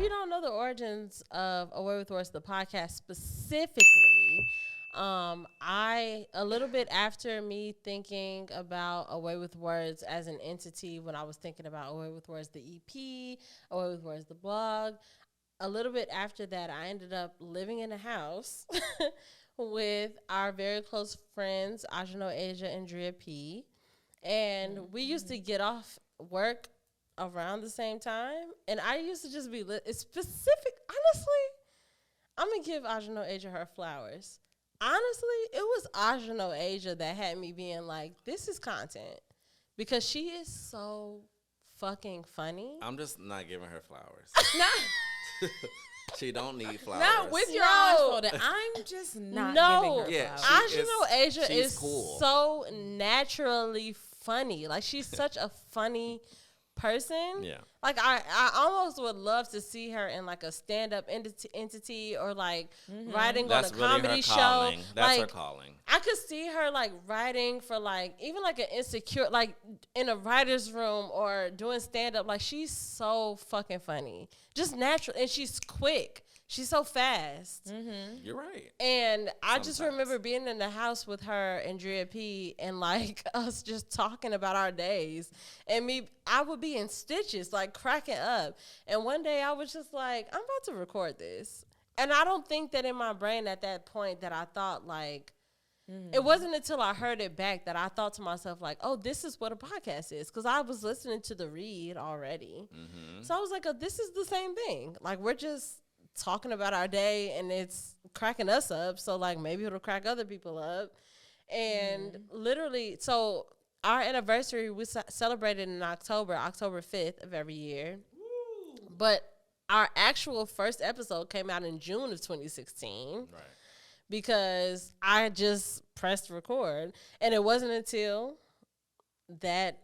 you don't know the origins of Away with Words, the podcast specifically, I a little bit after me thinking about Away with Words as an entity, when I was thinking about Away with Words, the EP, Away with Words, the blog, a little bit after that, I ended up living in a house with our very close friends, Ajano Asia and Drea P. And we used to get off work around the same time. And I used to just be specific. Honestly, I'm going to give Ajano Asia her flowers. Honestly, it was Ajano Asia that had me being like, this is content. Because she is so fucking funny. I'm just not giving her flowers. No. She don't need flowers. Not with your eyes folded. I'm just not giving her flowers. Ajano Asia is cool. so naturally funny. Like, she's such a funny person. Yeah. Like, I almost would love to see her in, like, a stand-up entity or, like, writing on a comedy show. That's like, her calling. I could see her, like, writing for, like, even, like, an Insecure, like, in a writer's room or doing stand-up. Like, she's so fucking funny. Just natural. And she's quick. She's so fast. Mm-hmm. You're right. And I just remember being in the house with her and Drea P and, like, us just talking about our days. And I would be in stitches, like, cracking up. And one day I was just like, I'm about to record this. And I don't think that in my brain at that point that I thought, like, it wasn't until I heard it back that I thought to myself, like, oh, this is what a podcast is. Because I was listening to the read already. Mm-hmm. So I was like, oh, this is the same thing. Like, we're just talking about our day and it's cracking us up, so like maybe it'll crack other people up. And literally, so our anniversary we celebrated in October 5th of every year. But our actual first episode came out in June of 2016. Right. Because I just pressed record, and it wasn't until that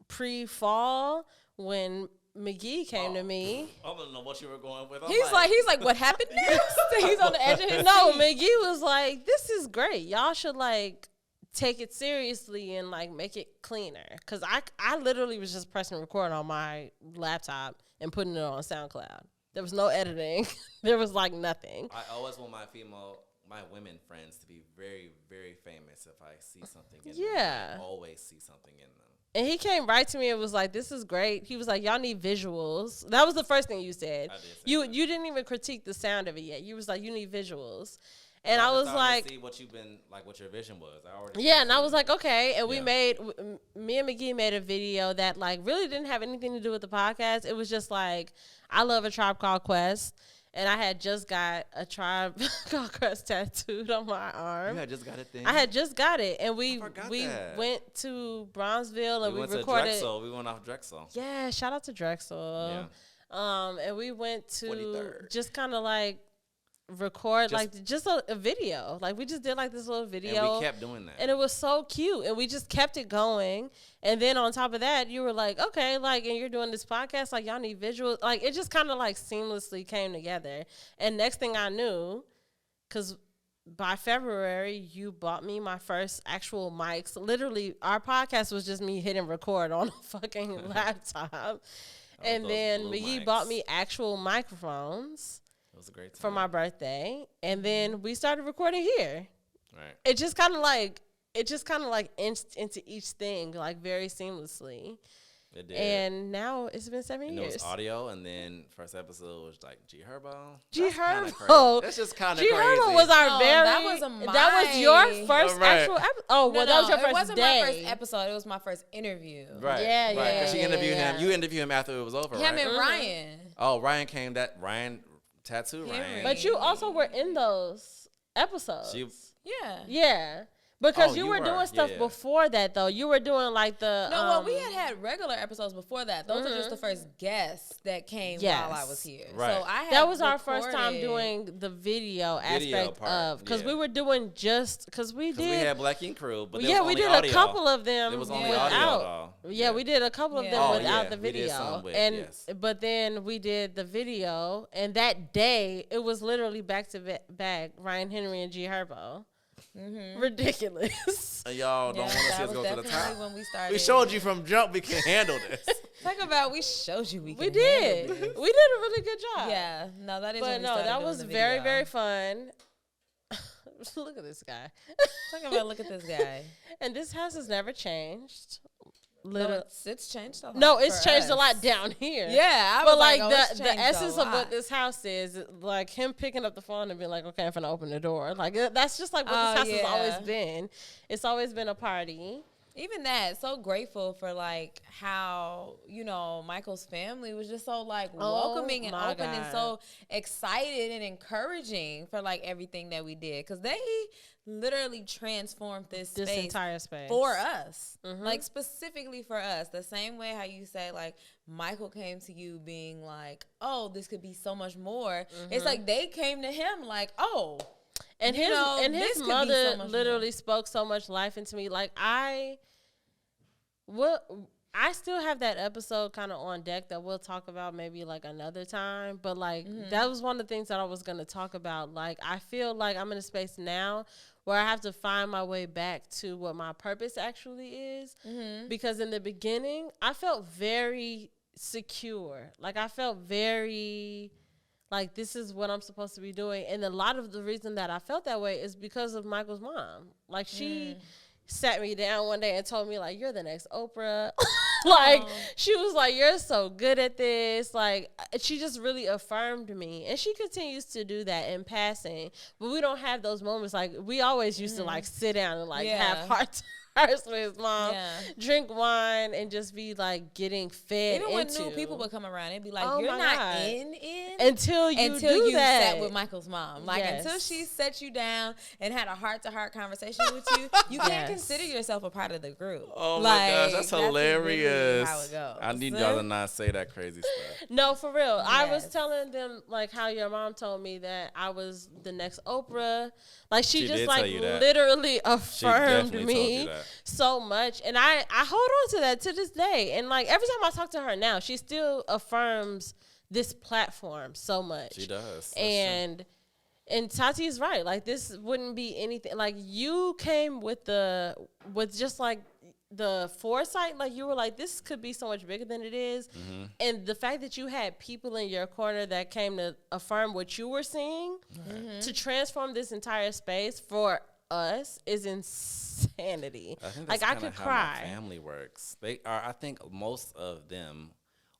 pre-fall when McGee came to me. I don't know what you were going with. He's like, what happened next? He's on the edge of his seat. No, McGee was like, this is great. Y'all should, like, take it seriously and, like, make it cleaner. Because I literally was just pressing record on my laptop and putting it on SoundCloud. There was no editing. There was, like, nothing. I always want my women friends to be very, very famous if I see something in them. I always see something in them. And he came right to me and was like, this is great. He was like, y'all need visuals. That was the first thing you said. I did say you that. You didn't even critique the sound of it yet. You was like, you need visuals. And I was like, see what you've been, like, what your vision was. And I was like, okay. And me and McGee made a video that, like, really didn't have anything to do with the podcast. It was just like, I love A Tribe Called Quest. And I had just got A Tribe Called Quest tattooed on my arm. You had just got it then? I had just got it. And we that. went to Bronzeville and we went recorded. To Drexel. We went off Drexel. Yeah, shout out to Drexel. Yeah. And we went to 23rd. just kind of like record just a video. Like, we just did like this little video. And we kept doing that. And it was so cute. And we just kept it going. And then on top of that, you were like, okay, like, and you're doing this podcast, like, y'all need visuals. Like, it just kind of like seamlessly came together. And next thing I knew, because by February, you bought me my first actual mics. Literally, our podcast was just me hitting record on a fucking laptop. And then McGee bought me actual microphones. It was a great time. For my birthday. And then we started recording here. Right. It just kind of like inched into each thing, like, very seamlessly. It did. And now it's been 7 years. It was audio, and then first episode was like G Herbo. G Herbo. That's just kind of crazy. G Herbo was our that was your first actual episode. Oh, well, that was your first It wasn't day. my first episode. It was my first interview. Right. Yeah. Because she interviewed him. You interviewed him after it was over, Him right? and Ryan. Oh, Ryan tattoo Ryan. But you also were in those episodes. Yeah. Because you were doing stuff before that, though. You were doing, like, the... No, well, we had regular episodes before that. Those are just the first guests that came while I was here. Right. So I had that was our first time doing the video aspect of... Because we were doing just... Because we had Black Ink Crew, but we did audio. a couple of them It was only without... audio, Yeah, we did a couple of them without the We did video. some with, But then we did the video, and that day, it was literally back-to-back Ryan Henry and G Herbo. Ridiculous. And y'all don't want to see us go to the top. When we showed you from jump we can handle this. Talk about we showed you we did. We did a really good job. Yeah. No, that is. But no, that was very, very fun. Look at this guy. Talk about look at this guy. And this house has never changed. No, it's changed a lot. No, it's changed a lot down here. Yeah, but like the essence of what this house is, like him picking up the phone and being like, "Okay, I'm finna open the door." Like that's just like what this house has always been. It's always been a party. Even that, so grateful for like how, you know, Michael's family was just so like welcoming and open and so excited and encouraging for like everything that we did, because they literally transformed this entire space for us, like specifically for us. The same way how you say like Michael came to you being like, oh, this could be so much more. It's like they came to him like, oh. And his mother literally spoke so much life into me. Like I still have that episode kind of on deck that we'll talk about maybe like another time. But like that was one of the things that I was going to talk about. Like I feel like I'm in a space now where I have to find my way back to what my purpose actually is. Because in the beginning, I felt very secure. Like I felt very like this is what I'm supposed to be doing. And a lot of the reason that I felt that way is because of Michael's mom. Like she sat me down one day and told me like, you're the next Oprah. Like she was like, you're so good at this. Like she just really affirmed me. And she continues to do that in passing. But we don't have those moments. Like we always used to like sit down and like have heart with his mom, drink wine, and just be like getting fed. Even when new people would come around, it'd be like, you're not in until you sat with Michael's mom. Like until she set you down and had a heart-to-heart conversation with you, you can't consider yourself a part of the group. Oh my gosh, that's hilarious. Really how it goes. I need y'all to not say that crazy stuff. No, for real. Yes. I was telling them like how your mom told me that I was the next Oprah. Like she just like literally affirmed me so much, and I hold on to that to this day. And like every time I talk to her now, she still affirms this platform so much. She does. And Tati is right. Like this wouldn't be anything. Like you came with just like the foresight. Like you were like, this could be so much bigger than it is. And the fact that you had people in your corner that came to affirm what you were seeing to transform this entire space for us is insanity. I think that's like I could how cry. My family works. I think most of them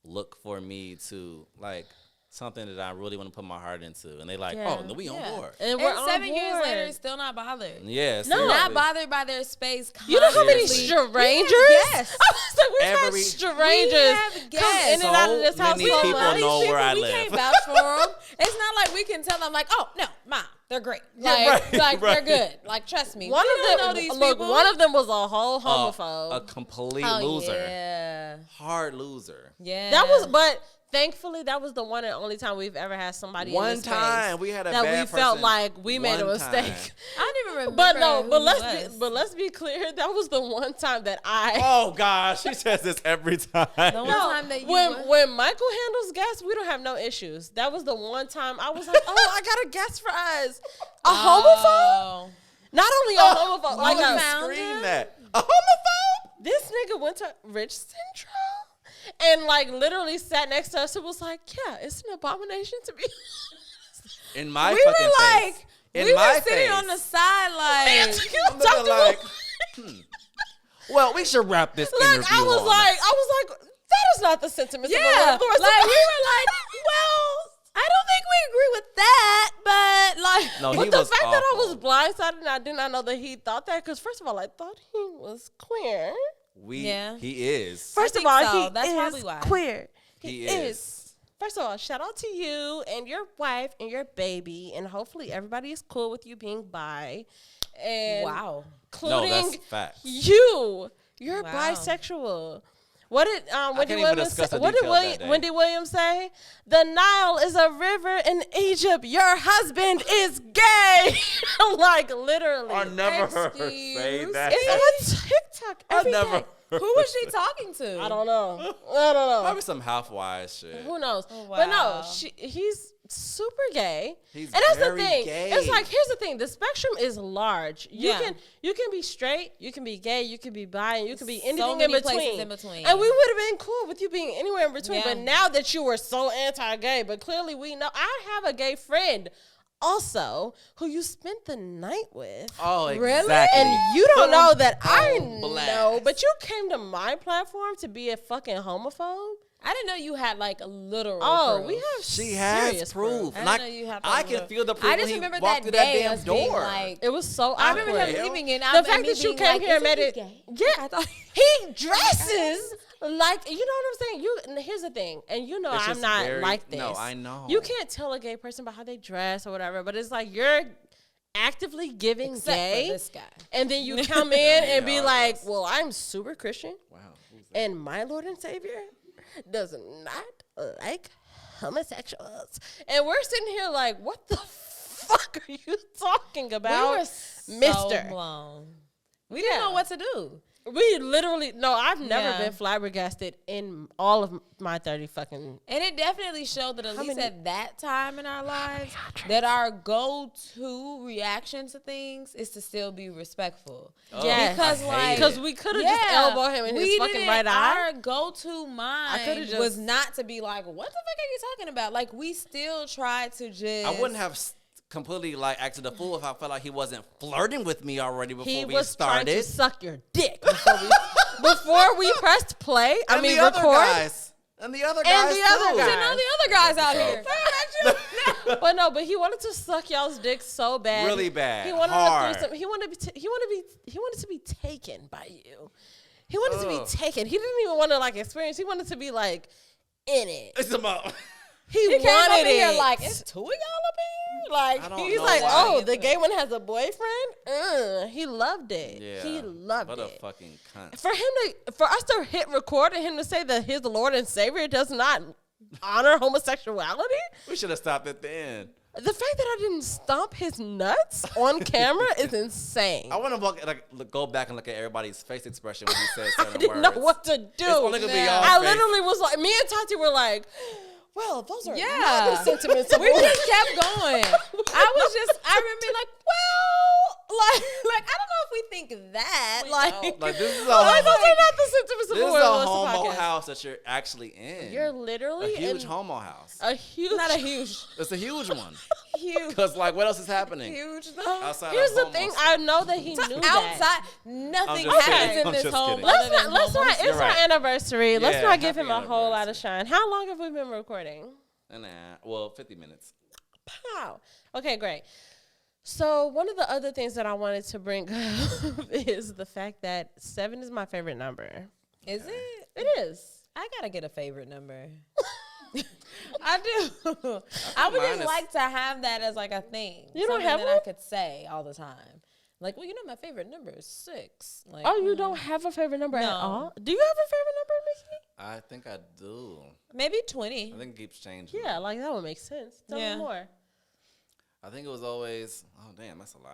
look for me to like something that I really want to put my heart into, and they like, oh, no, we on board. And we're on 7 board. years later, still not bothered. Yes, no, not bothered by their space. You know how many strangers? Yes, I was like, we've had strangers come in and out of this house. Many people know where I live. We can't vouch for them. It's not like we can tell them like, oh no, mom, they're great. Like, they're good. Like, trust me. One of them was a whole homophobe, a complete loser. Yeah, hard loser. Yeah, that was, but. Thankfully, that was the one and only time we've ever had somebody in this space we had a that bad we felt person like we made a mistake. I don't even remember. But let's be clear. That was the one time that I. Oh gosh, she says this every time. The one time that when Michael handles guests, we don't have no issues. That was the one time I was like, oh, I got a guest for us, a homophobe. Not only a homophobe, like I screamed that a homophobe. This nigga went to Rich Central. And like literally sat next to us and was like, yeah, it's an abomination to be in my we fucking were like, face. In we my were sitting face. on the side like, well, we should wrap this interview I was like, that is not the sentiment of the Lord. Like we were like, well, I don't think we agree with that, but like, no, but the fact that I was blindsided and I did not know that he thought that, because first of all, I thought he was queer. He is. First of all, that's he probably is why. queer. He is. First of all, shout out to you and your wife and your baby, and hopefully everybody is cool with you being bi. And including that's facts. You're bisexual. What did Wendy Williams say? The Nile is a river in Egypt. Your husband is gay. Like literally. I never heard her say that. It's on TikTok every day. Who was she talking to? I don't know. Probably some housewives shit. Who knows? Oh, wow. But no, he's super gay. He's and that's very the thing. gay. It's like, here's the thing. The spectrum is large. You Yeah. can be straight, you can be gay, you can be bi, and you can be anything So many in places between. in between. And we would have been cool with you being anywhere in between. Yeah. But now that you were so anti-gay, but clearly we know, I have a gay friend also who you spent the night with. Oh, Really? exactly. And you don't know that on I blast. know, but you came to my platform to be a fucking homophobe. I didn't know you had like a literal. Oh, proof. we have She serious has proof. I And didn't know you had I that can little- feel the proof I when just he remember walked that through that day damn us being door. like, It was so I awkward. remember him leaving and The fact that you came here and made it. Gay? Yeah, I thought he dresses like, you know what I'm saying. Here's the thing, and you know It's I'm just not very- like this. No, I know. You can't tell a gay person about how they dress or whatever, but it's like you're actively giving except gay, for this guy. and then you come in and be Yeah, like, that's- "Well, I'm super Christian, Wow. Who's that? and my Lord and Savior does not like homosexuals," and we're sitting here like, "What the fuck are you talking about?" We were so Mister. blown. We didn't know what to do. We literally I've never Yeah. been flabbergasted in all of my 30 fucking. And it definitely showed that at How least many- at that time in our lives, that our go-to reaction to things is to still be respectful. Oh, Yeah. Because, I hate like- Because it. we could have just elbowed him in his fucking didn't- right eye. Our go-to mind coulda was just- not to be like, what the fuck are you talking about? Like, we still tried to just... I wouldn't have completely like acted a fool if I felt like he wasn't flirting with me already before He we was trying started. to suck your dick before we pressed play. I And mean, the other record. guys. And the other guys. the other too. guys. And all the other guys out here. But no, but he wanted to suck y'all's dick so bad. Really bad. He wanted Hard. a threesome. He wanted to be taken by you. He wanted to Ugh. be taken. He didn't even want to like experience. He wanted to be like in it. It's about. He He came wanted up in here it. like, it's two of y'all up here? Like, I don't He's know like, why. oh, the gay one has a boyfriend. He loved it. Yeah. He loved What it. a fucking cunt. For us to hit record and him to say that his Lord and Savior does not honor homosexuality. We should have stopped at the end. The fact that I didn't stomp his nuts on camera is insane. I want to go back and look at everybody's face expression when he said certain I didn't words. know what to do. It's only gonna be Yeah. y'all I face. literally was like, me and Tati were like, well, those are Yeah. not the sentiments of we just kept going. I remember like, well, like I don't know if we think that. We Like, don't. Like this is a Like, those are not the sentiments of this is Boy a Wants to homo Podcast. house that you're actually in. You're a literally huge in homo house. a huge. not a huge, It's a huge one. huge, Because like, what else is happening huge though. outside Here's of the homo thing. stuff? I know that he knew that. Outside, nothing just happens kidding. in I'm this just home. kidding. other Let's than not. Let's not. homos. It's You're our right. anniversary. Let's Yeah, not give him happy a whole lot of anniversary. shine. How long have we been recording? Nah, well, 50 minutes. Pow. Okay, great. So one of the other things that I wanted to bring up is the fact that 7 is my favorite number. Is it? It is. I gotta get a favorite number. I do. I would mine just is- like to have that as like a thing. You don't something have that one? I could say all the time. Like, well, you know, my favorite number is 6. Like, Oh, you don't have a favorite number at No. all? Do you have a favorite number, Mickey? I think I do. maybe 20. I think it keeps changing. Yeah, like that would make sense. Tell Yeah. me more. I think it was always. Oh damn, that's a lie.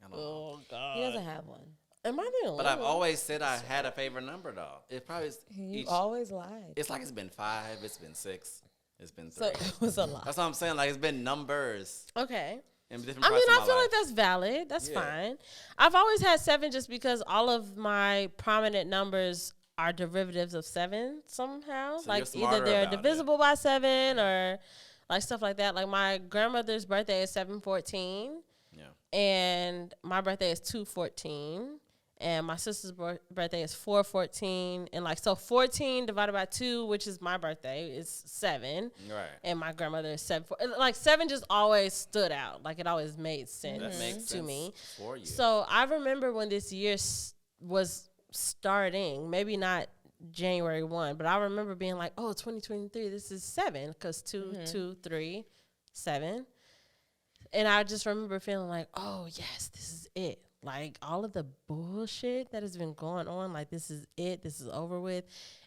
I don't know. God. He doesn't have one. Am I the only But I've one? always said I had a favorite number though. It probably is You each, always lied. it's like it's been 5, it's been 6, it's been 3. So it was a lie. That's what I'm saying. Like it's been numbers Okay. in different I parts mean, of I my feel life. like that's valid. That's Yeah. fine. I've always had 7 just because all of my prominent numbers are derivatives of 7 somehow. So like you're smarter either they're about it. divisible by 7 or like stuff like that. Like my grandmother's birthday is 7/14 Yeah. and my birthday is 2/14. And my sister's birthday is 4/14, and like so 14 divided by 2, which is my birthday, is 7. Right. And my grandmother is 7. Like 7 just always stood out. Like it always made sense That makes to sense me. for you. So I remember when this year was starting, maybe not January 1, but I remember being like, oh, 2023, this is 7, because 2, 2, 3, 7. And I just remember feeling like, oh, yes, this is it. Like, all of the bullshit that has been going on, like, this is it. This is over with.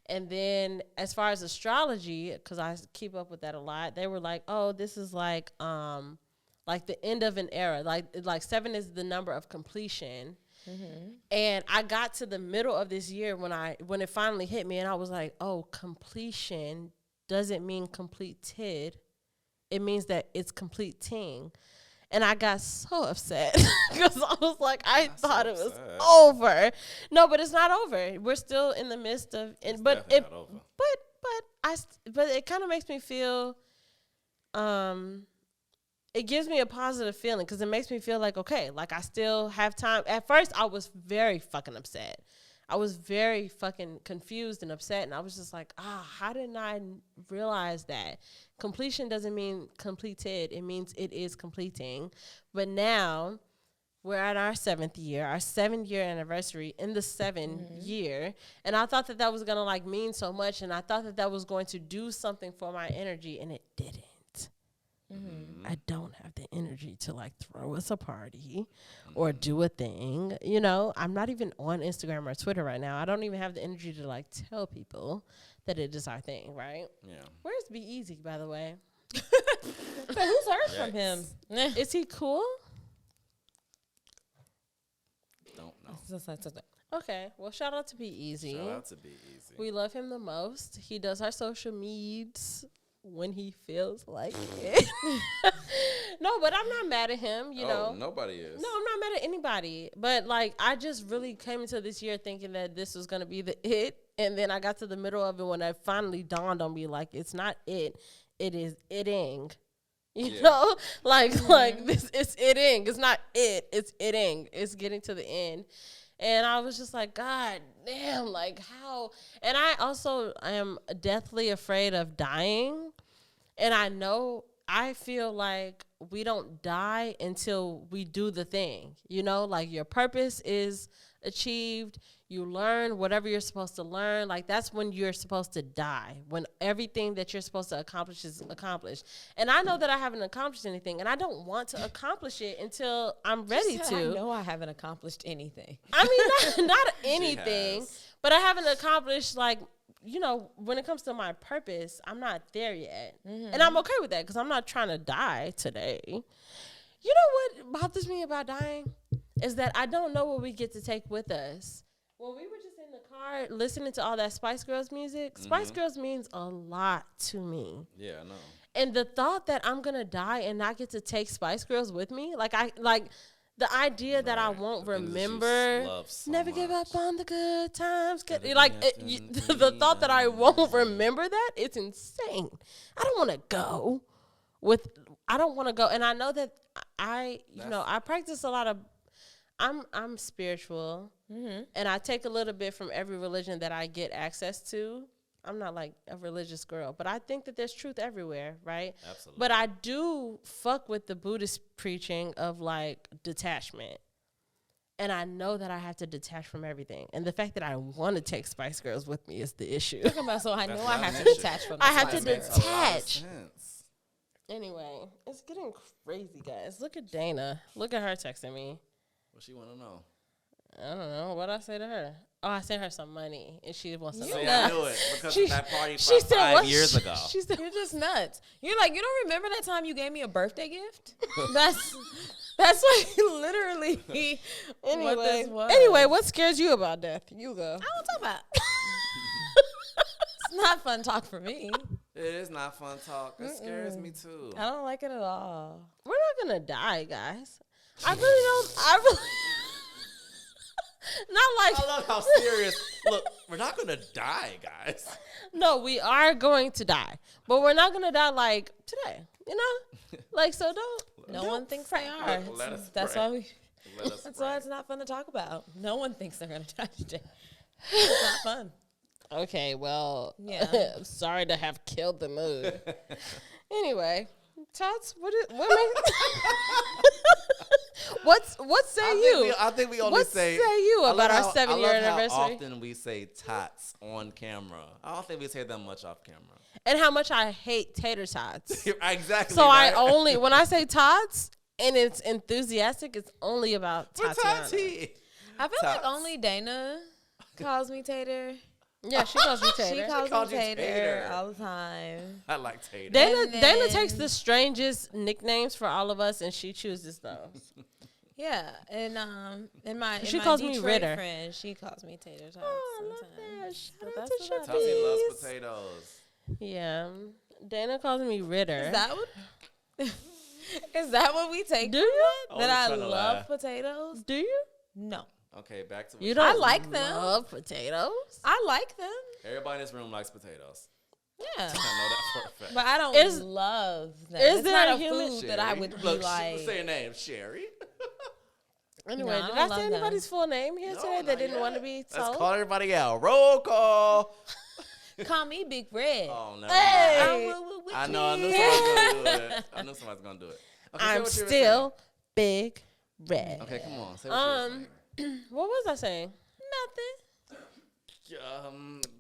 And then as far as astrology, because I keep up with that a lot, they were like, oh, this is like the end of an era. Like 7 is the number of completion. And I got to the middle of this year when it finally hit me, and I was like, oh, completion doesn't mean completed. it means that it's completing. And I got so upset because I was like, I thought it was over. No, but it's not over. We're still in the midst of it. But it kind of makes me feel, it gives me a positive feeling because it makes me feel like, okay, like I still have time. At first, I was very fucking upset. I was very fucking confused and upset. And I was just like, how didn't I realize that? Completion doesn't mean completed. It means it is completing. But now we're at our 7th year, our 7-year anniversary in the 7-year. And I thought that was going to like mean so much. And I thought that was going to do something for my energy. And it didn't. Mm-hmm. I don't have the energy to like throw us a party or do a thing. You know, I'm not even on Instagram or Twitter right now. I don't even have the energy to like tell people that it is our thing, right? Yeah. Where's Be Easy, by the way? Who's heard from him? Is he cool? Don't know. Okay, well, shout out to Be Easy. Shout out to Be Easy. We love him the most. He does our social medias when he feels like it. No, but I'm not mad at him, you know. Nobody is. No, I'm not mad at anybody. But, like, I just really came into this year thinking that this was going to be the it. And then I got to the middle of it when it finally dawned on me, like, it's not it. It is itting. You know? Like this, it's itting. It's not it. It's itting. It's getting to the end. And I was just like, God damn, like how? And I also am deathly afraid of dying. And I feel like we don't die until we do the thing. You know, like your purpose is achieved. You learn whatever you're supposed to learn. Like that's when you're supposed to die, when everything that you're supposed to accomplish is accomplished. And I know that I haven't accomplished anything, and I don't want to accomplish it until I'm ready to. I know I haven't accomplished anything. I mean, not anything, but I haven't accomplished, like, you know, when it comes to my purpose, I'm not there yet. Mm-hmm. And I'm okay with that because I'm not trying to die today. You know what bothers me about dying is that I don't know what we get to take with us. When we were just in the car listening to all that Spice Girls music, Spice Girls means a lot to me. Yeah, I know. And the thought that I'm going to die and not get to take Spice Girls with me, like the idea that I won't remember, never give up on the good times. The thought that I won't remember that, it's insane. I don't want to go. And I know that I practice a lot of, I'm spiritual, and I take a little bit from every religion that I get access to. I'm not like a religious girl, but I think that there's truth everywhere, right? Absolutely. But I do fuck with the Buddhist preaching of like detachment. And I know that I have to detach from everything. And the fact that I want to take Spice Girls with me is the issue. So I know I have to detach from the I have to detach. Anyway, it's getting crazy, guys. Look at Dana. Look at her texting me. What she want to know? I don't know. What I say to her? Oh, I sent her some money, and she wants to know. I knew it because of that party from 5 years ago. She said, "You're just nuts." You're like, you don't remember that time you gave me a birthday gift? That's what literally. What this was. Anyway, what scares you about death? You go. I don't talk about. It's not fun talk for me. It is not fun talk. It scares me too. I don't like it at all. We're not gonna die, guys. I really don't. Not like. I love how serious. Look, we're not gonna die, guys. No, we are going to die, but we're not gonna die like today. You know, like so. No one thinks they are. That's why That's why it's not fun to talk about. No one thinks they're gonna die today. It's not fun. Okay, well, yeah. Sorry to have killed the mood. Anyway, Tots, what say you? I think we only what say you about our 7-year anniversary? How often we say tots on camera. I don't think we say that much off camera. And how much I hate tater tots. Exactly. So right? When I say tots and it's enthusiastic, it's only about Tatiana. I feel like only Dana calls me tater. Yeah, she calls me tater. She calls me tater all the time. I like tater. Dana takes the strangest nicknames for all of us, and she chooses those. Yeah, and she calls me Ritter. Friend, she calls me tater tots. Oh, I love that. Shout out to Tati loves potatoes. Yeah. Dana calls me Ritter. Is that what? Is that what we take? Do you? That I love potatoes? Do you? No. Okay, back to what You don't I like them. love potatoes? I like them. Everybody in this room likes potatoes. Yeah. I know that for a fact. But I don't love them. Is it's there not a a human- food Sherry. that I would be Look, like. say your name, Sherry. Anyway, No, I did don't I love say anybody's full name here No, today not that didn't yet. want to be Let's told? call everybody out. Roll call. Call me Big Red. Oh, no. Hey. I know. I knew somebody was going to do it. I knew somebody was going to do it. Okay, say I'm what you were still Big Red. saying. Okay, come on. Say what you were saying. What was I saying?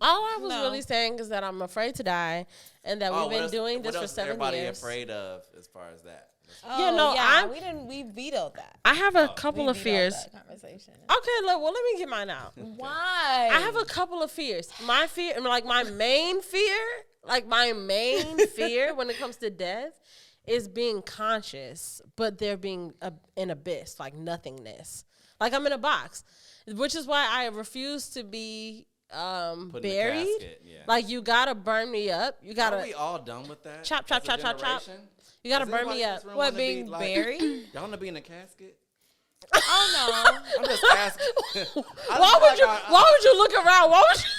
All I was No. really saying is that I'm afraid to die, and that we've been doing this for 7 everybody years. afraid of as far as that? Yeah, no, I'm- we vetoed that. I have a couple We of vetoed fears. that conversation. Okay, look, well, let me get mine out. Why? I have a couple of fears. My fear, like my main fear when it comes to death is being conscious, but there being an abyss, like nothingness. Like I'm in a box, which is why I refuse to be Put in the buried. casket, yeah. Like you gotta burn me up. You Are gotta we all done with that? Chop, chop, As a chop, chop, chop. generation? you gotta Does burn anybody me in up. this room What, wanna be, being like- buried? Y'all want to be in a casket? Oh I'm just asking. Why would you look around? Why would you?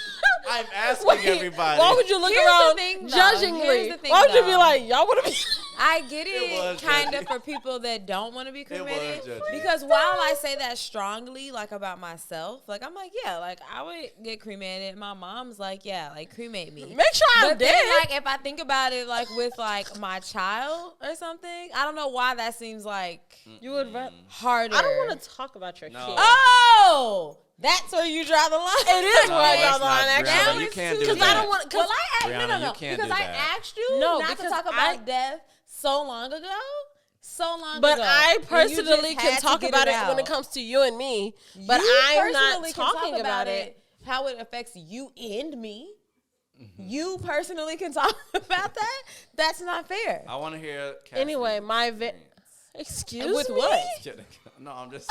I'm asking Wait, everybody. Why would you look Here's the around thing, though. judgingly? Here's the thing, Why would you be though. like, y'all want to be? I get was it, kind judgy. of, for people that don't want to be was cremated. judgy. Because while I say that strongly, like about myself, like I'm like, yeah, like I would get cremated. My mom's like, yeah, like cremate me. Make sure I'm But dead. then, like, if I think about it, like with like my child or something, I don't know why that seems like you would. harder. I don't want to talk about your No. kid. Oh, that's where you draw the line. It is No, where I it's draw the line. not, Actually, Brianna, Now you it's can't too do because I that. don't want. Well, I asked, Brianna, no, you can't because do I that. asked you No, not to because talk about death so long ago. So long But ago. I And you personally just can had to talk get about it when it out. comes to you and me. But You I'm not personally can talking talk about it. how it affects you and me. You personally can talk about that. That's not fair. I want to hear. Anyway, Cassie's excuse With me. what? experience. No, I'm just.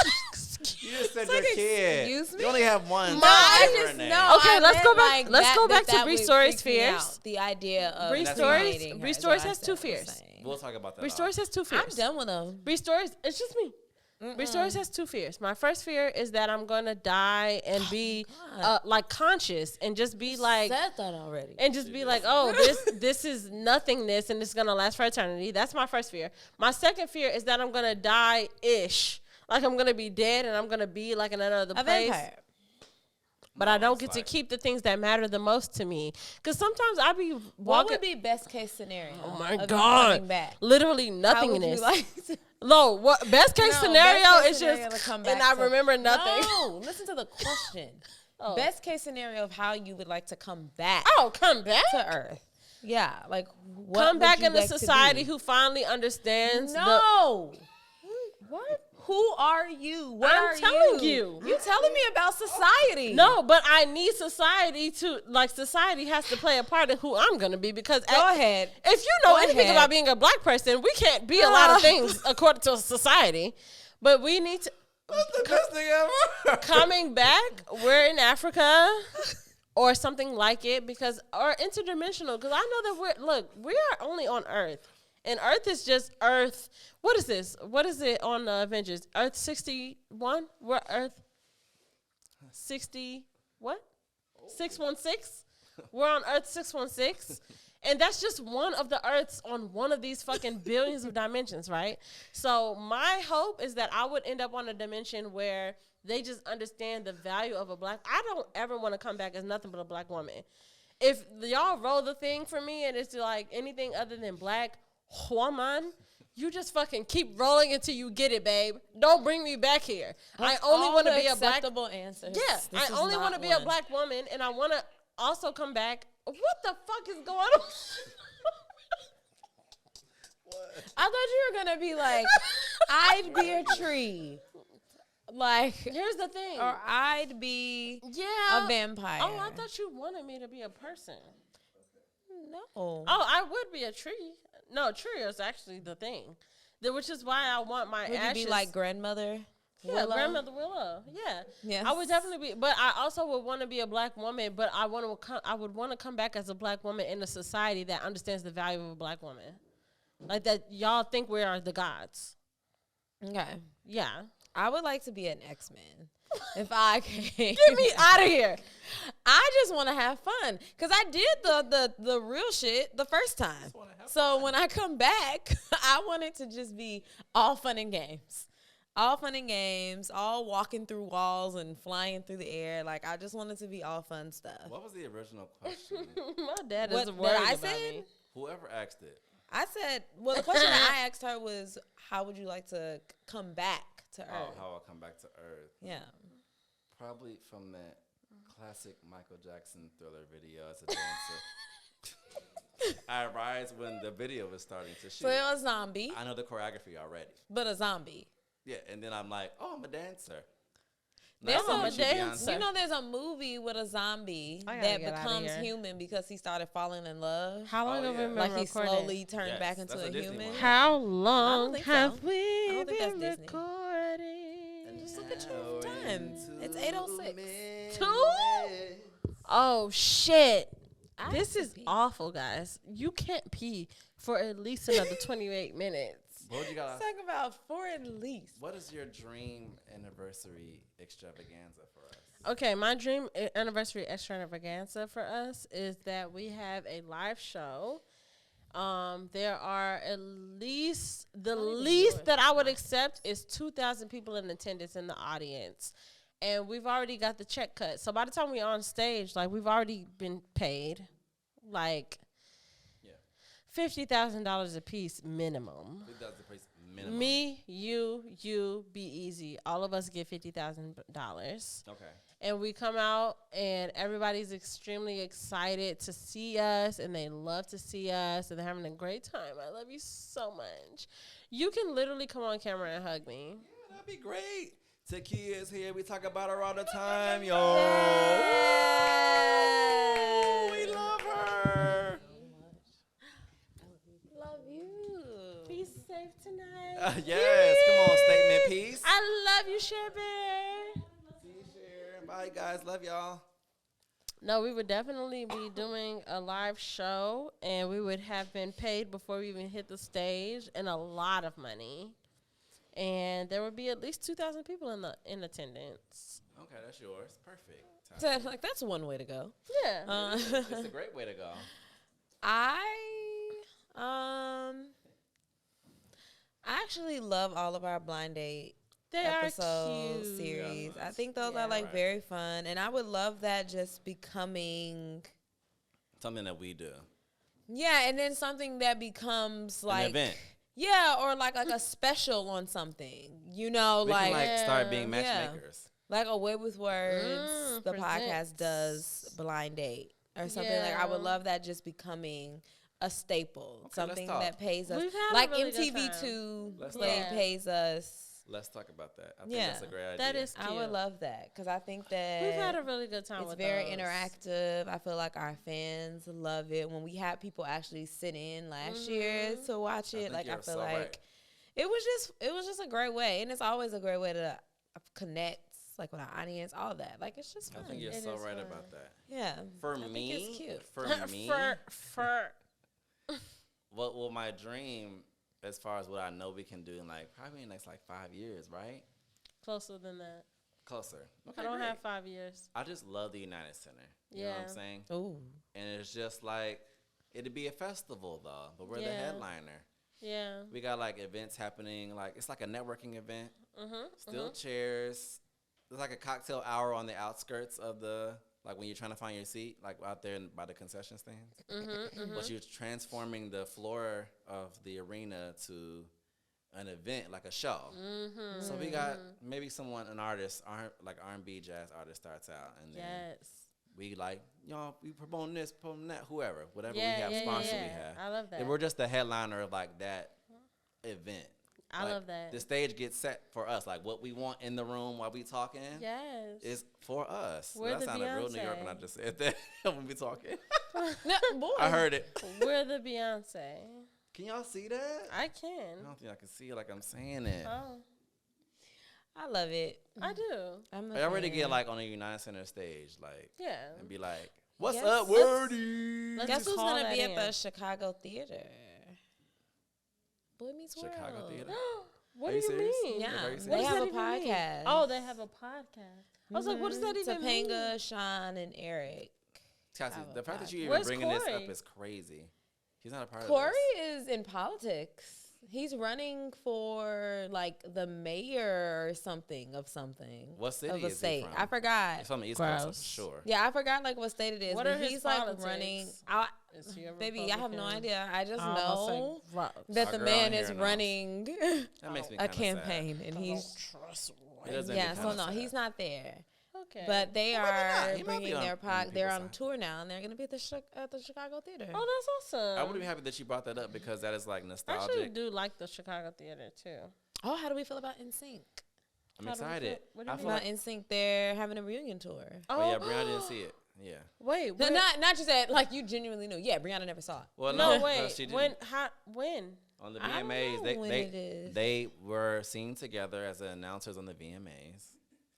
You just said your like, kid. excuse me? You only have one. No, I Give her a just name. know. Okay, I let's meant, go back- like, let's go back to that Bree would Story's freak me fears. out. The idea of Bree That's Stories. cremating her Bree is Stories what I has two was fears. saying. We'll talk about that. Bree off. Stories has two fears. I'm done with them. Bree Stories, it's just me. Bree Stories has two fears. My first fear is that I'm gonna die and be like conscious and just be like Said that already. and just be like, oh, this is nothingness and it's gonna last for eternity. That's my first fear. My second fear is that I'm gonna die-ish. Like I'm gonna be dead and I'm gonna be like in another A place. vampire. But I No, don't it's get to like- keep the things that matter the most to me. Because sometimes I be What walking. would be best case scenario? Oh my of you God. coming back? Literally How would nothingness. you like to- No, what best case No, scenario best case is scenario just to come and back I to- remember nothing. No, listen to the question. Oh. Best case scenario of how you would like to come back Oh, come back. to Earth. Yeah, like what Come would back you in a like to society be? who finally understands. No. What? Who are you? What I'm are telling you. You telling me about society? No, but I need society to society has to play a part in who I'm gonna be because Go ahead. if you know Go anything ahead. about being a black person, we can't be a lot of things according to society. But we need to That's the best thing ever. coming back, we're in Africa or something like it because or interdimensional because I know that we are only on Earth. And Earth is just Earth. What is this? What is it on the Avengers? Earth 61? We're Earth 60 what? 616? We're on Earth 616. And that's just one of the Earths on one of these fucking billions of dimensions, right? So my hope is that I would end up on a dimension where they just understand the value of a black. I don't ever want to come back as nothing but a black woman. If y'all roll the thing for me and it's like anything other than black woman, you just fucking keep rolling until you get it, babe. Don't bring me back here. I only want to be a black. acceptable answers. Yeah, This I is only want to not be a one. black woman, and I want to also come back. What the fuck is going on? I thought you were gonna be like, I'd be a tree, like, Here's the thing. or I'd be Yeah, a vampire. Oh, I thought you wanted me to be a person. no. Oh, I would be a tree. No, tree is actually the thing, which is why I want my Would ashes. you be like grandmother? Yeah, Grandmother Willow. Yeah. Yes. I would definitely be, but I also would want to be a black woman, but I would want to come back as a black woman in a society that understands the value of a black woman. Like that y'all think we are the gods. Okay. Yeah. I would like to be an X-Men. If I can Get me out of here. I just want to have fun because I did the real shit the first time. So when I come back, I want it to just be all fun and games. All fun and games, all walking through walls and flying through the air. Like, I just want it to be all fun stuff. What was the original question? My dad is worried I about said? me. Whoever asked it. I said, well, the question that I asked her was, how would you like to come back to Earth? Oh, how I'll come back to Earth. Yeah. Probably from that classic Michael Jackson Thriller video as a dancer. I rise when the video was starting to shoot. So you're a zombie, I know the choreography already. but a zombie. Yeah, and then I'm like, oh, I'm a dancer. There's Not so a much dancer. Beyonce. You know, there's a movie with a zombie I gotta that get outta becomes here. human because he started falling in love. How long Oh, have we yeah. been Like he recording? slowly turned Yes, back into that's a a Disney human. one. How long think have so. we I don't think been that's Disney. recording? And just look at your time. It's 8:06. 2? Oh shit. I This have to is pee. awful, guys. You can't pee for at least another 28 minutes. What you got? Let's talk about 4 at least. What is your dream anniversary extravaganza for us? Okay, my dream anniversary extravaganza for us is that we have a live show. There are at least the least that I would accept is 2,000 people in attendance in the audience, and we've already got the check cut. So by the time we're on stage, like we've already been paid, like $50,000 a piece minimum. Who does the price minimum? Me, you, Be Easy. All of us get $50,000. Okay. And we come out, and everybody's extremely excited to see us, and they love to see us, and they're having a great time. I love you so much. You can literally come on camera and hug me. Yeah, that'd be great. Takia is here. We talk about her all the time, yo. Yes. We love her. Love you. Be safe tonight. Yes. Come on, statement piece. I love you, Cher Bear. See you, Cher. Bye, guys. Love y'all. No, we would definitely be doing a live show, and we would have been paid before we even hit the stage, and a lot of money. And there would be at least 2,000 people in attendance. Okay, that's yours. Perfect. So, like, that's one way to go. Yeah. It's a great way to go. I actually love all of our blind date They episode are cute. series. Yeah, I think those Yeah. are like Right. very fun, and I would love that just becoming Something that we do. and then something that becomes like An event. Yeah, or like a special on something. You know, We like can start being Yeah. matchmakers. like a Way with Words. The podcast presents. does blind date or something like. I would Yeah. love that just becoming a staple, let's something talk. that pays us, We've had a like really good MTV2 Let's play, talk. pays us. Let's talk about that. I think Yeah. that's a great idea. That is cute. I would love that because I think that We've had a really good time it's with very those. interactive. I feel like our fans love it. When we had people actually sit in last year to watch it, think like I you're feel so like right. it was just a great way, and it's always a great way to connect, like with our audience, all that. Like it's just I fun. think you're It so is right fun. about that. Yeah, For I me, think it's cute. for me, For well, my dream, as far as what I know we can do in like probably in the next like 5 years, right? closer than that. Closer. Okay, I don't great. have 5 years. I just love the United Center. You know what I'm Yeah. saying? Ooh, And it's just like it'd be a festival though, but we're the Yeah. headliner. Yeah. We got like events happening, like it's like a networking event. Mhm. Still chairs. There's like a cocktail hour on the outskirts of the like when you're trying to find your seat, like out there by the concession stands. But you're transforming the floor of the arena to an event, like a show. So we got maybe an artist, like R&B jazz artist starts out, and then Yes. we like, we promoting this, promoting that, whoever, whatever Yeah, we have, yeah, sponsor yeah. we have. I love that. And we're just the headliner of like that event. I Like, love that. The stage gets set for us. Like what we want in the room while we talking Yes. is for us. We're That the sounded real New York when I Beyonce. just said that when we talking. no, boy. I heard it. We're the Beyonce. Can y'all see that? I I can. don't think I can see it like I'm saying it. Oh. I love it. I do. I'm I already get like on a United Center stage, like and be like, "What's up, Wordy?" Guess who's gonna be at the Chicago Theater? Boy Meets World. Chicago Theater. What do you mean? Yeah, What they have a podcast. Oh, they have a podcast. I was like, what does that even mean? Topanga, Sean, and Eric. Cassie, the fact that you even bringing this up is crazy. He's not a part of this. Corey is in politics. He's running for like the mayor or something. What city of a is state? he from? I forgot. It's from the East Coast, for sure. Yeah, I forgot like what state it is. What but are his he's politics? like running. Baby, I have no idea. I just know that the man is running a campaign, and he's So no, he's not there. Okay, but they are bringing their podcast. They're on tour now, and they're going to be at the Chicago Theater. Oh, that's awesome! I would be happy that you brought that up because that is like nostalgic. I actually do like the Chicago Theater too. Oh, how do we feel about NSYNC? I'm excited. What do you mean about NSYNC? They're having a reunion tour. Oh yeah, Brianna didn't see it. Yeah. Wait, no, not just that. Like you genuinely knew. Yeah, Brianna never saw it. Well, no, wait. When? On the VMAs, they were seen together as the announcers on the VMAs.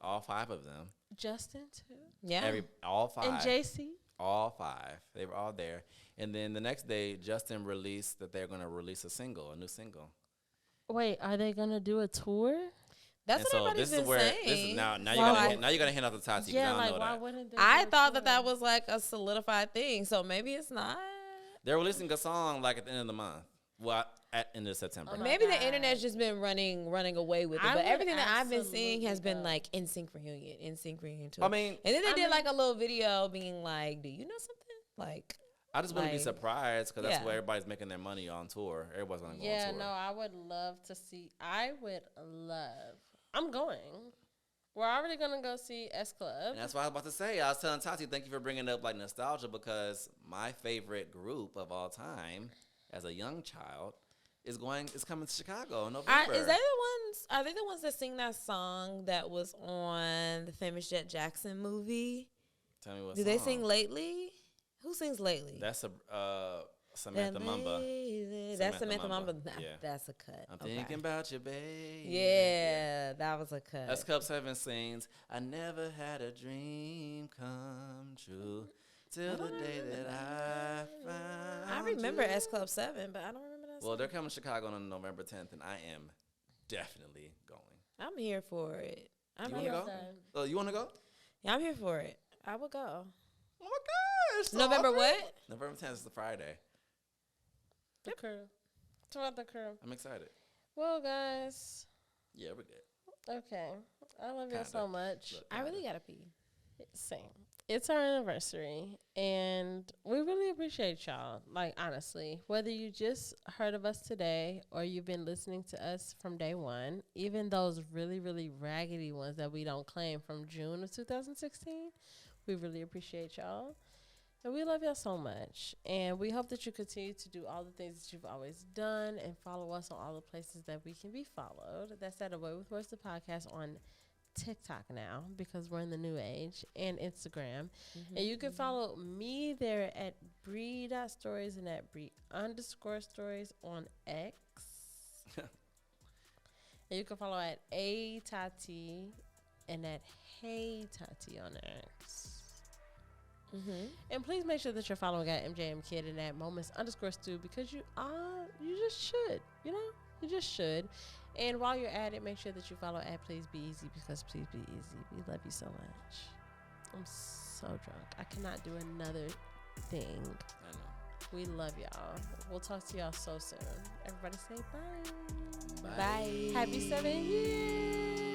All 5 of them. Justin too. Yeah. All 5. And JC. All 5. They were all there. And then the next day, Justin released that they're going to release a new single. Wait, are they going to do a tour? That's what everybody's been saying. Now you're gonna hand off the Tati. Yeah, like why wouldn't they? I thought that was like a solidified thing, so maybe it's not. They're releasing a song like at the end of the month. Well, at end of September. Maybe the internet's just been running away with it. But everything that I've been seeing has been like NSYNC reunion tour. I mean, and then they did like a little video being like, "Do you know something?" Like, I just wouldn't be surprised because that's where everybody's making their money on tour. Everybody's gonna go on tour. Yeah, no, I would love to see. I'm going. We're already going to go see S Club. And that's what I was about to say. I was telling Tati, thank you for bringing up like nostalgia because my favorite group of all time as a young child is coming to Chicago in November. Are they the ones that sing that song that was on the famous Jet Jackson movie? Tell me what Do they sing Lately? Who sings Lately? That's Samantha Mumba. That's Samantha Mumba. Yeah. That's a cut. I'm thinking about you, babe. Yeah, that was a cut. S Club 7 sings, I never had a dream come true till the day that I found I remember S Club 7, but I don't remember that song. Well, they're coming to Chicago on November 10th, and I am definitely going. I'm here for it. You want to go? Oh, you want to go? Yeah, I'm here for it. I will go. Oh, my gosh. November what? November 10th is the Friday. The crew. Talk about the crew. I'm excited. Well, guys. Yeah, we're good. Okay. I love y'all so much. I really got to pee. Same. It's our anniversary, and we really appreciate y'all. Like, honestly, whether you just heard of us today or you've been listening to us from day one, even those really, really raggedy ones that we don't claim from June of 2016, we really appreciate y'all. And we love y'all so much. And we hope that you continue to do all the things that you've always done and follow us on all the places that we can be followed. That's at Away With Words, the podcast on TikTok now because we're in the new age, and Instagram. And you can follow me there at Bree.stories and at Bree_stories on X. And you can follow at A_Tati and at Hey Tati on X. And please make sure that you're following at MJM Kid and at Moments_Stu because you just should, you just should. And while you're at it, make sure that you follow at Please Be Easy because Please Be Easy. We love you so much. I'm so drunk. I cannot do another thing. I know. We love y'all. We'll talk to y'all so soon. Everybody say bye. Bye. Happy 7 years.